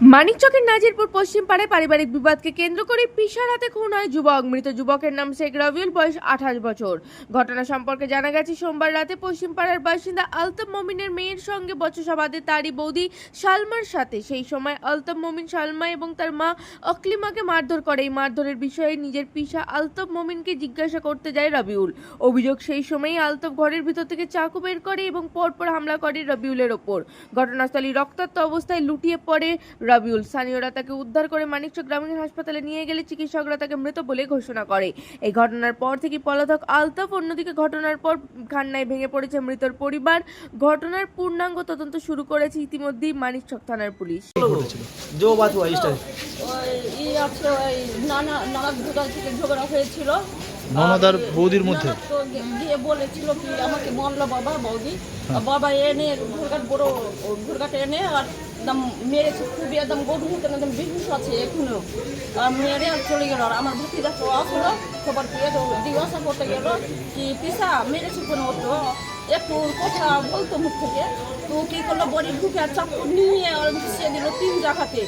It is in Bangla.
মানিকচকের নাজিরপুর পশ্চিম পাড়ায় পারিবারিক বিবাদকে কেন্দ্র করে পিসার হাতে খুন হয় যুবক। মৃত যুবকের নাম শেখ রবিউল, বয়স 28 বছর। ঘটনা সম্পর্কে জানা গেছে, সোমবার রাতে পশ্চিম পাড়ার বাসিন্দা আলতাফ মমিনের মেয়ের সঙ্গে বচসা বাঁধে তারই বৌদি সালমার সাথে। সেই সময় আলতাফ মমিন সালমা এবং তার মা অকলিমাকে মারধর করে। এই মারধরের বিষয়ে নিজের পিসা আলতাফ মমিনকে জিজ্ঞাসা করতে যায় রবিউল। অভিযোগ, সেই সময়ই আলতাফ ঘরের ভিতর থেকে চাকু বের করে এবং পরপর হামলা করে রবিউলের ওপর। ঘটনাস্থলে রক্তাক্ত অবস্থায় লুটিয়ে পড়ে রবিউল। স্থানীয়রা তাকে উদ্ধার করে মানিকচক গ্রামীণ হাসপাতালে নিয়ে গেলে চিকিৎসকরা তাকে মৃত বলে ঘোষণা করে। এই ঘটনার পর থেকে পলাতক আলতাফ। অন্যদিকে ঘটনার পর কান্নায় ভেঙে পড়েছে মৃতের পরিবার। ঘটনার পূর্ণাঙ্গ তদন্ত শুরু করেছে ইতিমধ্যেই মানিকচক থানার পুলিশ। जो बात हुआ इस टाइम ঝগড়া হয়েছিল ননদ আর বৌদির মধ্যে ননদ তো গিয়ে বলেছিল কি আমাকে মারলো বাবা বৌদি, বাবা এনে ঘুরঘাট বড় ঘুরঘাট এনে আর একদম মেরেছে, খুবই একদম গভীর একদম বিহুষ আছে এখনো, মেরে আর চলে গেল। আর আমার ভাতিজা তো আসলো, খবর পেয়ে তো জিজ্ঞাসা করতে গেল কি পিসা মেরেছে কোনো, তো একটু কথা বলতো মুখ থেকে, তো কী করলো বডি ঢুকে আর চাকু নিয়ে আর ঘুষিয়ে দিল 3 জায়গাতে।